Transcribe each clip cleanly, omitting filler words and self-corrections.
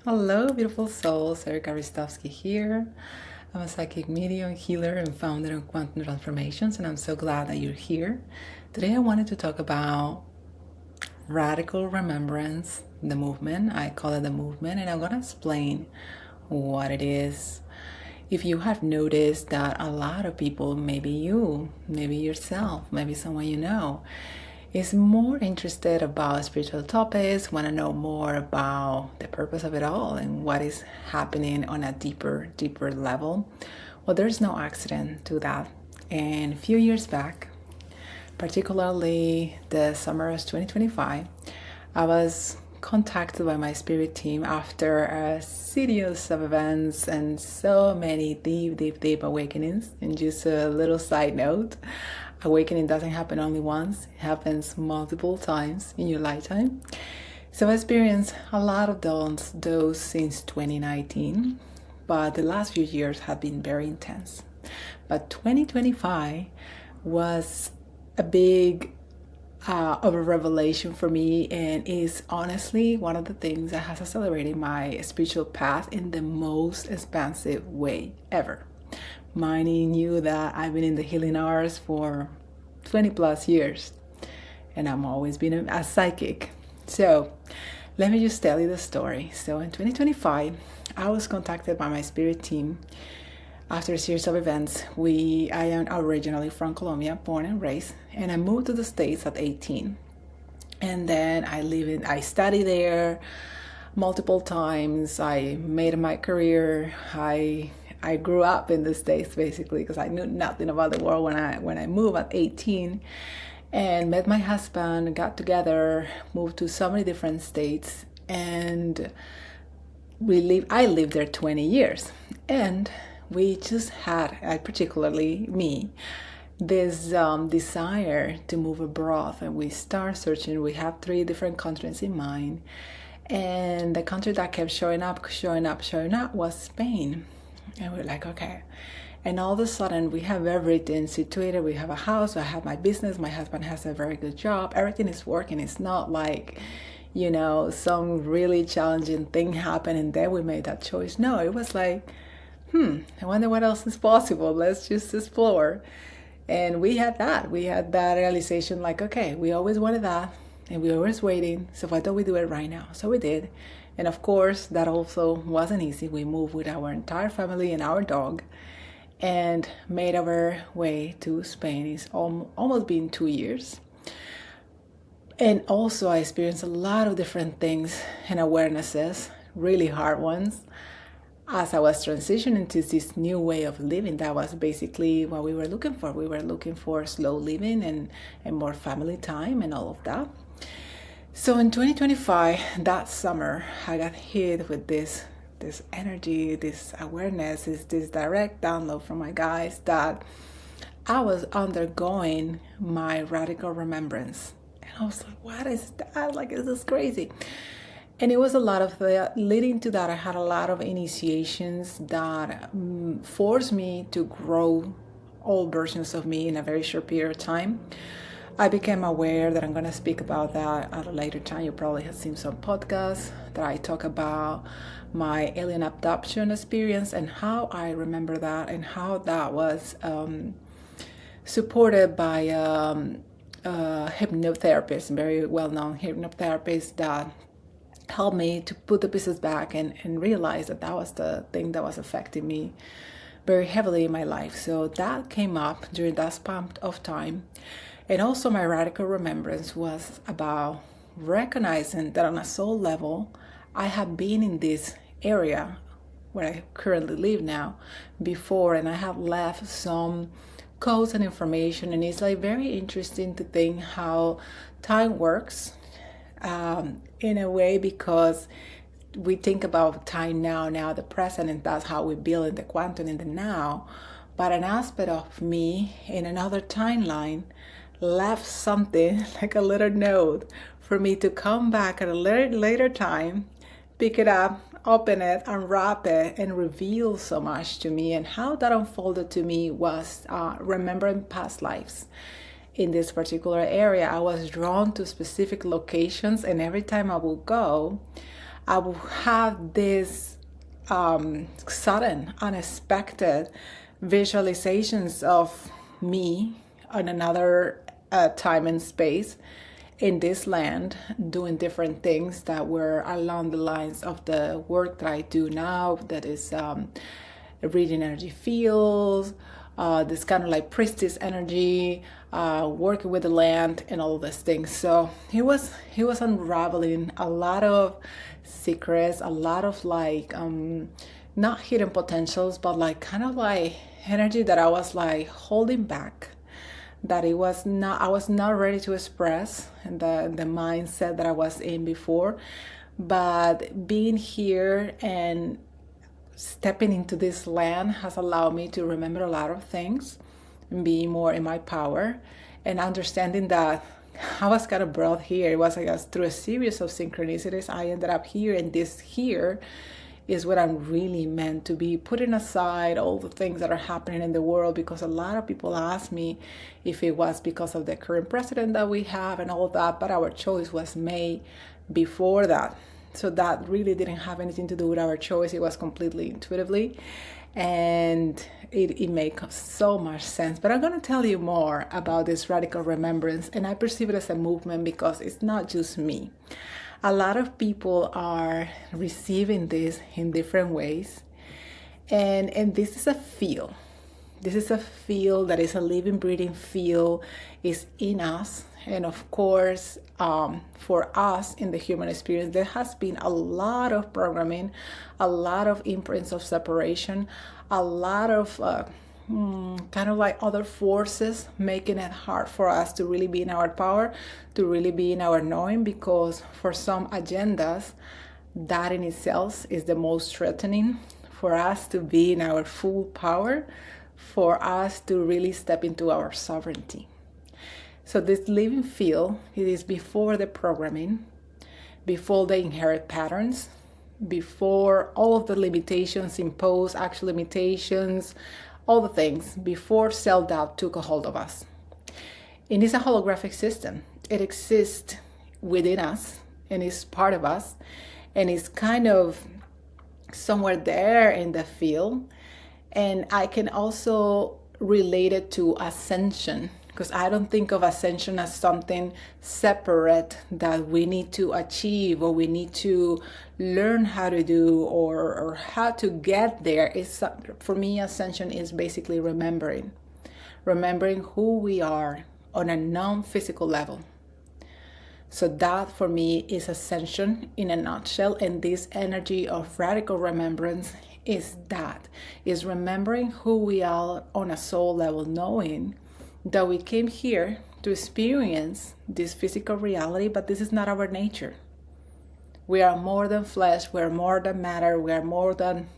Hello, beautiful souls. Erika Ristovski here. I'm a psychic medium, healer, and founder of Quantum Transformations, and I'm so glad that you're here. Today, I wanted to talk about radical remembrance, the movement. I call it the movement, and I'm going to explain what it is. If you have noticed that a lot of people, maybe you, maybe yourself, maybe someone you know, is more interested about spiritual topics, want to know more about the purpose of it all and what is happening on a deeper level. Well, there's no accident to that. And a few years back, particularly the summer of 2025, I was contacted by my spirit team after a series of events and so many deep awakenings. And just a little side note, awakening doesn't happen only once, it happens multiple times in your lifetime. So I experienced a lot of those since 2019, but the last few years have been very intense. But 2025 was a big of a revelation for me, and is honestly one of the things that has accelerated my spiritual path in the most expansive way ever. Minding you that I've been in the healing arts for 20 plus years, and I'm always been a psychic. So let me just tell you the story. So in 2025, I was contacted by my spirit team after a series of events. I am originally from Colombia, born and raised, and I moved to the States at 18. And then I studied there multiple times. I made my career. I grew up in the States basically because I knew nothing about the world when I moved at 18, and met my husband, got together, moved to so many different states, and I lived there 20 years. And we just had, particularly me, this desire to move abroad, and we start searching. We have 3 different countries in mind, and the country that kept showing up was Spain. And we're like, okay. And all of a sudden, we have everything situated. We have a house. I have my business. My husband has a very good job. Everything is working. It's not like, some really challenging thing happened and then we made that choice. No, it was like, I wonder what else is possible. Let's just explore. And we had that. We had that realization like, okay, we always wanted that and we were always waiting. So why don't we do it right now? So we did. And of course, that also wasn't easy. We moved with our entire family and our dog and made our way to Spain. It's almost been 2 years. And also I experienced a lot of different things and awarenesses, really hard ones, as I was transitioning to this new way of living. That was basically what we were looking for. We were looking for slow living and more family time and all of that. So in 2025, that summer, I got hit with this energy, this awareness, this direct download from my guides that I was undergoing my radical remembrance. And I was like, what is that? Like, this is crazy. And it was a lot of leading to that. I had a lot of initiations that forced me to grow all versions of me in a very short period of time. I became aware that I'm going to speak about that at a later time. You probably have seen some podcasts that I talk about my alien abduction experience and how I remember that and how that was supported by a hypnotherapist, very well-known hypnotherapist that helped me to put the pieces back and realize that was the thing that was affecting me very heavily in my life. So that came up during that span of time. And also my radical remembrance was about recognizing that on a soul level, I have been in this area where I currently live now before, and I have left some codes and information. And it's like very interesting to think how time works in a way, because we think about time now, the present, and that's how we build in the quantum in the now. But an aspect of me in another timeline left something like a little note for me to come back at a later time, pick it up, open it, unwrap it, and reveal so much to me. And how that unfolded to me was remembering past lives. In this particular area, I was drawn to specific locations, and every time I would go, I will have this sudden, unexpected visualizations of me on another time and space in this land doing different things that were along the lines of the work that I do now, that is reading energy fields, this kind of like priestess energy, working with the land and all of these things. So he was unraveling a lot of secrets, a lot of like not hidden potentials, but like kind of like energy that I was like holding back, that I was not ready to express, and the mindset that I was in before. But being here and stepping into this land has allowed me to remember a lot of things and be more in my power, and understanding that I was kind of brought here. It was, I guess, through a series of synchronicities I ended up here, and this here is what I'm really meant to be, putting aside all the things that are happening in the world, because a lot of people ask me if it was because of the current president that we have and all of that, but our choice was made before that. So that really didn't have anything to do with our choice. It was completely intuitively, and it makes so much sense. But I'm going to tell you more about this radical remembrance, and I perceive it as a movement because it's not just me. A lot of people are receiving this in different ways, and this is a field. This is a field that is a living, breathing field. It's in us, and of course, for us in the human experience, there has been a lot of programming, a lot of imprints of separation, a lot of kind of like other forces making it hard for us to really be in our power, to really be in our knowing, because for some agendas, that in itself is the most threatening for us to be in our full power, for us to really step into our sovereignty. So this living field, it is before the programming, before the inherent patterns, before all of the limitations imposed, actual limitations, all the things, before self-doubt took a hold of us. It is a holographic system. It exists within us and is part of us, and is kind of somewhere there in the field. And I can also relate it to ascension, because I don't think of ascension as something separate that we need to achieve, or we need to learn how to do, or how to get there. For me, ascension is basically remembering who we are on a non-physical level. So that for me is ascension in a nutshell. And this energy of radical remembrance is remembering who we are on a soul level, knowing that we came here to experience this physical reality, but this is not our nature. We are more than flesh, we are more than matter, we are more than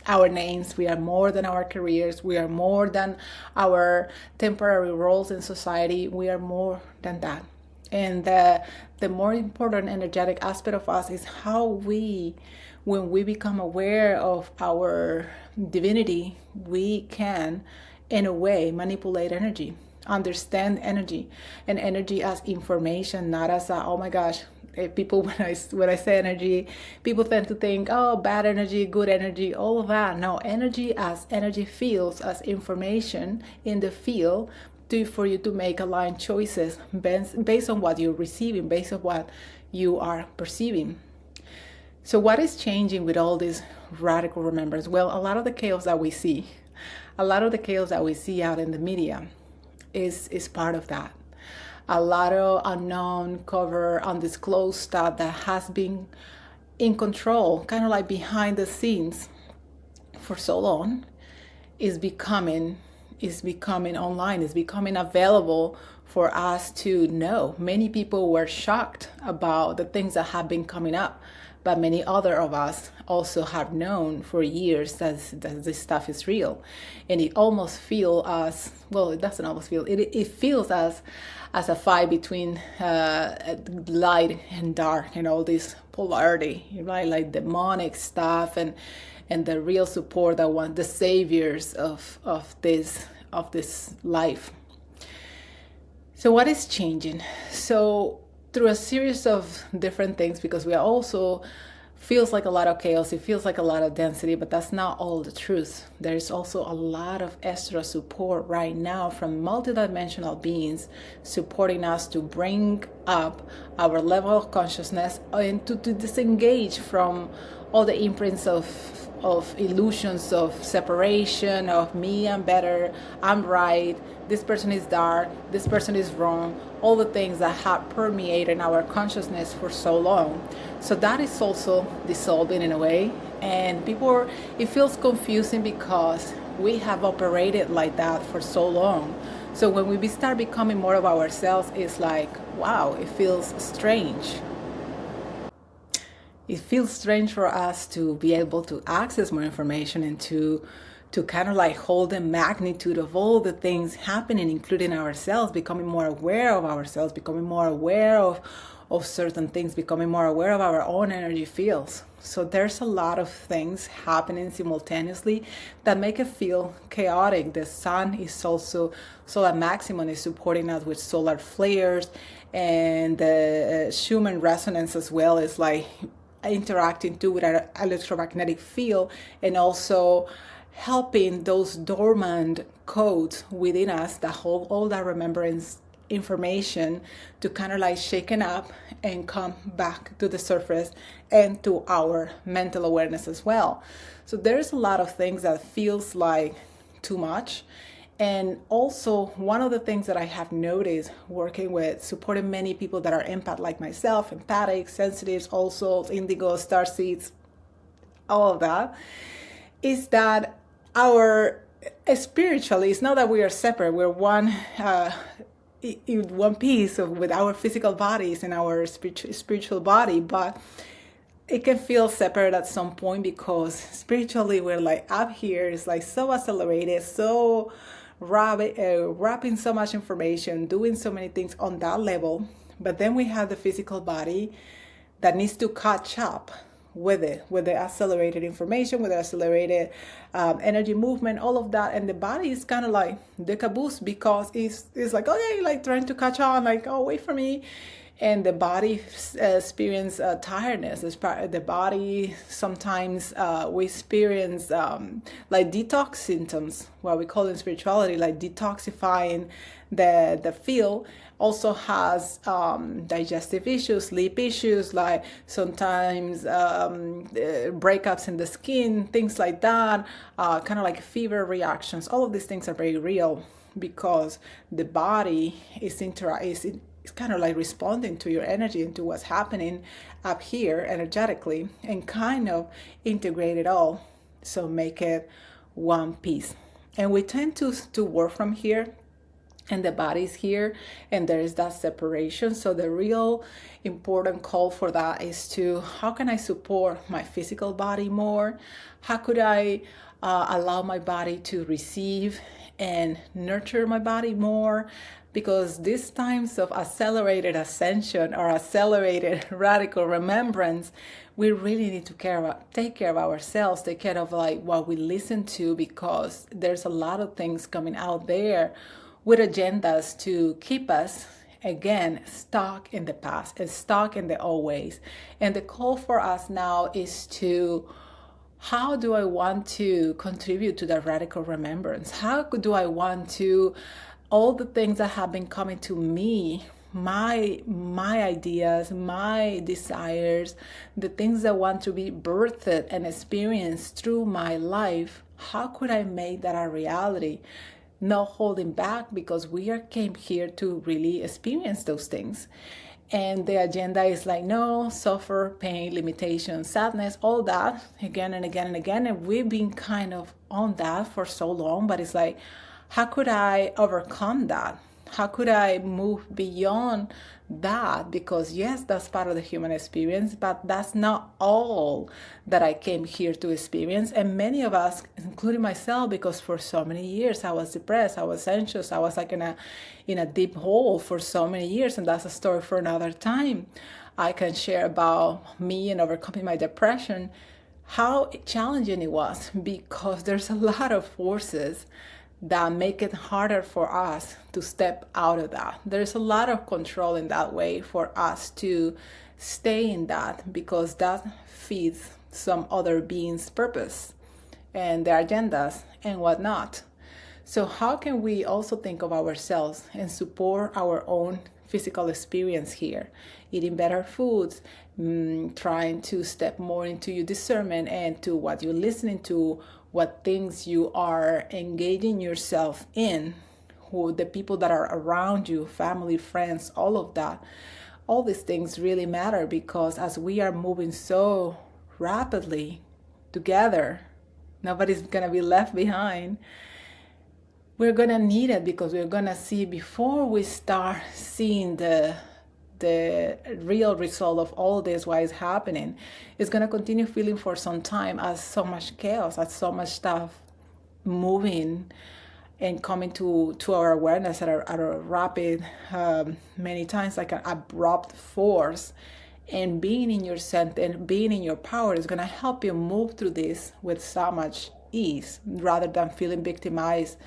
our names, we are more than our careers, we are more than our temporary roles in society, we are more than that. And the more important energetic aspect of us is how when we become aware of our divinity, we can, in a way, manipulate energy, understand energy, and energy as information, not as oh my gosh. People, when I say energy, people tend to think, oh, bad energy, good energy, all of that. No, energy as energy fields, as information in the field, for you to make aligned choices based on what you're receiving, based on what you are perceiving. So what is changing with all this radical remembrance? Well, a lot of the chaos that we see out in the media is part of that. A lot of unknown, cover, undisclosed stuff that has been in control, kind of like behind the scenes for so long, is becoming online, is becoming available for us to know. Many people were shocked about the things that have been coming up, but many other of us also have known for years that this stuff is real. And it almost feels as, well, it doesn't almost feel, it feels as a fight between light and dark, and all this polarity, right? Like demonic stuff and the real support that want the saviors of this life. So what is changing? So through a series of different things, because we are also feels like a lot of chaos, it feels like a lot of density, but that's not all the truth. There's also a lot of extra support right now from multidimensional beings supporting us to bring up our level of consciousness and to disengage from all the imprints of illusions of separation, of me, I'm better, I'm right, this person is dark, this person is wrong, all the things that have permeated our consciousness for so long. So that is also dissolving in a way, and it feels confusing because we have operated like that for so long. So when we start becoming more of ourselves, it's like, wow, it feels strange. It feels strange for us to be able to access more information and to kind of like hold the magnitude of all the things happening, including ourselves, becoming more aware of ourselves, becoming more aware of certain things, becoming more aware of our own energy fields. So there's a lot of things happening simultaneously that make it feel chaotic. The sun is also, solar maximum is supporting us with solar flares, and the Schumann resonance as well is like interacting too with our electromagnetic field, and also helping those dormant codes within us that hold all that remembrance information to kind of like shaken up and come back to the surface and to our mental awareness as well. So there's a lot of things that feels like too much. And also, one of the things that I have noticed working with supporting many people that are empath like myself, empathic, sensitives, also indigo, starseeds, all of that, is that our spiritually, it's not that we are separate, we're one in one piece with our physical bodies and our spiritual body, but it can feel separate at some point, because spiritually we're like up here, it's like so accelerated, so wrapping so much information, doing so many things on that level. But then we have the physical body that needs to catch up with it, with the accelerated information, with the accelerated energy movement, all of that. And the body is kind of like the caboose, because it's like, okay, like trying to catch on, like, oh, wait for me. And the body experience tiredness. The body sometimes we experience like detox symptoms, what we call in spirituality, like detoxifying the field. Also has digestive issues, sleep issues, like sometimes breakups in the skin, things like that, kind of like fever reactions. All of these things are very real, because the body is kind of like responding to your energy and to what's happening up here energetically, and kind of integrate it all, so make it one piece. And we tend to work from here, and the body's here, and there is that separation. So the real important call for that is to, how can I support my physical body more? How could I allow my body to receive and nurture my body more? Because these times of accelerated ascension or accelerated radical remembrance, we really need to take care of ourselves, take care of like what we listen to, because there's a lot of things coming out there with agendas to keep us, again, stuck in the past and stuck in the old ways. And the call for us now is to, how do I want to contribute to the radical remembrance? How do I want to, all the things that have been coming to me, my ideas, my desires, the things that want to be birthed and experienced through my life, how could I make that a reality? Not holding back, because came here to really experience those things. And the agenda is like, no, suffer, pain, limitation, sadness, all that again and again and again. And we've been kind of on that for so long, but it's like, how could I overcome that? How could I move beyond that? Because yes, that's part of the human experience, but that's not all that I came here to experience. And many of us, including myself, because for so many years I was depressed, I was anxious, I was like in a deep hole for so many years, and that's a story for another time. I can share about me and overcoming my depression, how challenging it was, because there's a lot of forces that make it harder for us to step out of that. There's a lot of control in that way for us to stay in that, because that feeds some other beings' purpose and their agendas and whatnot. So how can we also think of ourselves and support our own physical experience here? Eating better foods, trying to step more into your discernment and to what you're listening to, what things you are engaging yourself in, who the people that are around you, family, friends, all of that. All these things really matter, because as we are moving so rapidly together, nobody's gonna be left behind. We're gonna need it, because we're gonna see, before we start seeing the real result of all this, why it's happening, it's gonna continue feeling for some time as so much chaos, as so much stuff moving and coming to our awareness at a rapid, many times like an abrupt force. And being in your center and being in your power is going to help you move through this with so much ease, rather than feeling victimized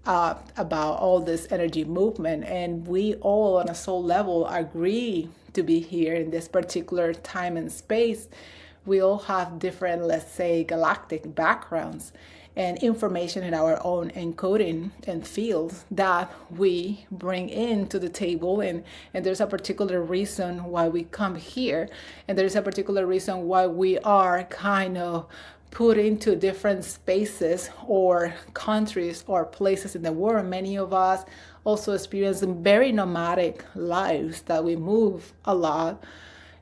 about all this energy movement. And we all on a soul level agree to be here in this particular time and space. We all have different, let's say, galactic backgrounds and information in our own encoding and fields that we bring into the table. And there's a particular reason why we come here. And there's a particular reason why we are kind of put into different spaces or countries or places in the world. Many of us also experience very nomadic lives, that we move a lot,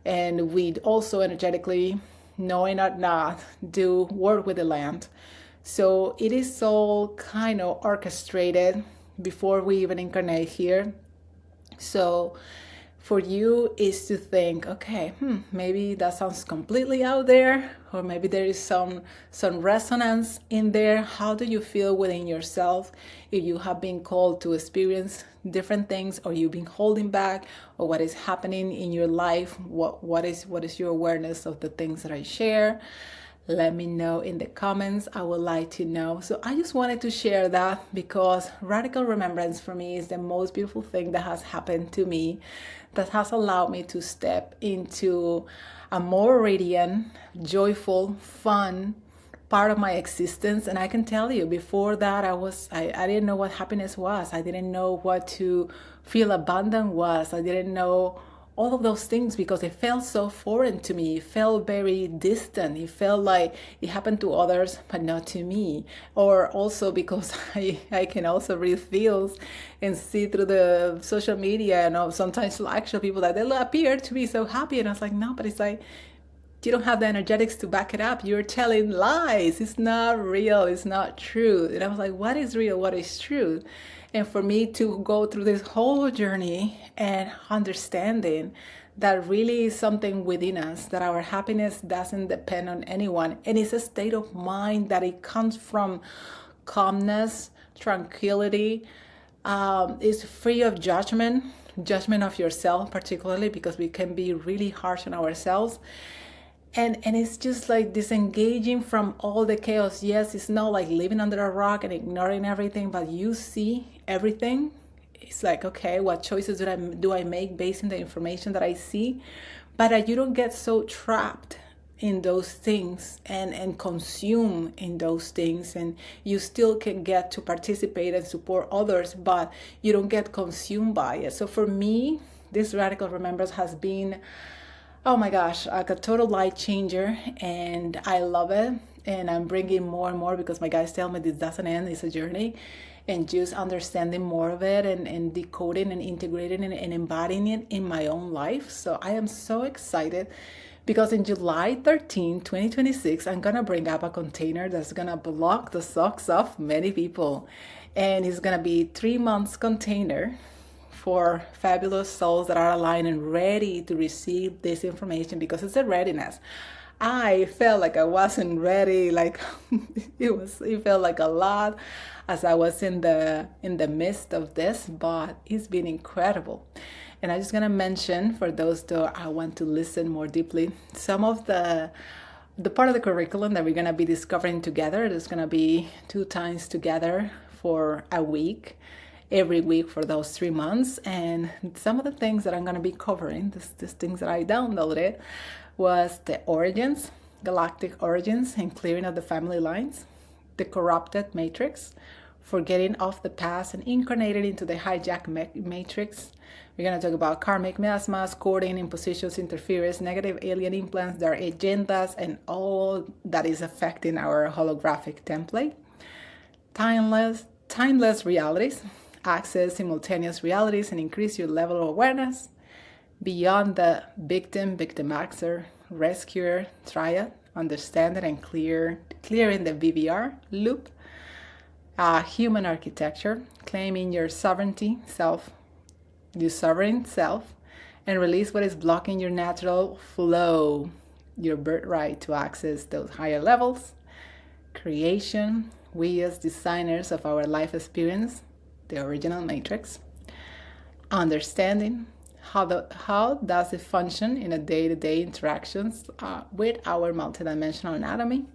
and we also energetically, knowing or not, do work with the land. So it is all kind of orchestrated before we even incarnate here. So for you is to think, okay, maybe that sounds completely out there, or maybe there is some resonance in there. How do you feel within yourself? If you have been called to experience different things, or you've been holding back, or what is happening in your life, what is your awareness of the things that I share? Let me know in the comments. I would like to know. So I just wanted to share that, because radical remembrance for me is the most beautiful thing that has happened to me, that has allowed me to step into a more radiant, joyful, fun part of my existence. And I can tell you, before that, I didn't know what happiness was. I didn't know what to feel abundant was. I didn't know all of those things, because it felt so foreign to me. It felt very distant. It felt like it happened to others, but not to me. Or also because I can also read feels and see through the social media, and sometimes actual people that they appear to be so happy. And I was like, no, but it's like, you don't have the energetics to back it up. You're telling lies. It's not real. It's not true. And I was like, what is real? What is true? And for me to go through this whole journey and understanding that really is something within us, that our happiness doesn't depend on anyone. And it's a state of mind that it comes from calmness, tranquility, is free of judgment of yourself particularly, because we can be really harsh on ourselves. And it's just like disengaging from all the chaos. Yes, it's not like living under a rock and ignoring everything, but you see everything. It's like, okay, what choices do I make based on the information that I see? But you don't get so trapped in those things and consume in those things. And you still can get to participate and support others, but you don't get consumed by it. So for me, this radical remembrance has been, oh my gosh, like a total light changer, and I love it. And I'm bringing more and more, because my guys tell me this doesn't end, it's a journey. And just understanding more of it and decoding and integrating and embodying it in my own life. So I am so excited, because in July 13, 2026, I'm going to bring up a container that's going to block the socks off many people. And it's going to be 3 months container for fabulous souls that are aligned and ready to receive this information, because it's a readiness. I felt like I wasn't ready, like it felt like a lot as I was in the midst of this, but it's been incredible. And I'm just gonna mention, for those that I want to listen more deeply, some of the The part of the curriculum that we're going to be discovering together, there's going to be 2 times together for a week, every week for those 3 months. And some of the things that I'm going to be covering, these things that I downloaded, was the origins, galactic origins, and clearing of the family lines, the corrupted matrix, forgetting of the past and incarnated into the hijack matrix. We're going to talk about karmic miasmas, coding, impositions, interference, negative alien implants, their agendas, and all that is affecting our holographic template. Timeless realities, access simultaneous realities, and increase your level of awareness. Beyond the victim actor, rescuer triad, understanding and clearing the VVR loop. Human architecture, claiming your sovereign self, and release what is blocking your natural flow, your birthright to access those higher levels. Creation, we as designers of our life experience, the original matrix. Understanding, how does it function in a day-to-day interactions with our multidimensional anatomy.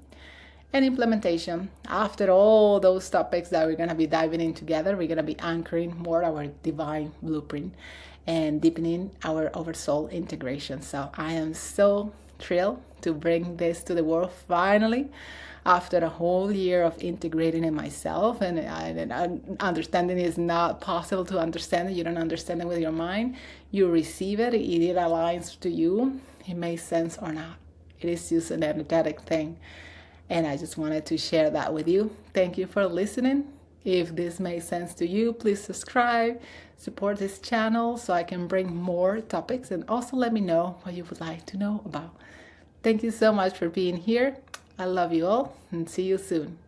And implementation. After all those topics that we're going to be diving in together, we're going to be anchoring more our divine blueprint and deepening our oversoul integration. So I am so thrilled to bring this to the world finally, after a whole year of integrating in myself and understanding is not possible to understand it. You don't understand it with your mind. You receive it. It aligns to you. It makes sense or not. It is just an energetic thing. And I just wanted to share that with you. Thank you for listening. If this made sense to you, please subscribe, support this channel so I can bring more topics, and also let me know what you would like to know about. Thank you so much for being here. I love you all and see you soon.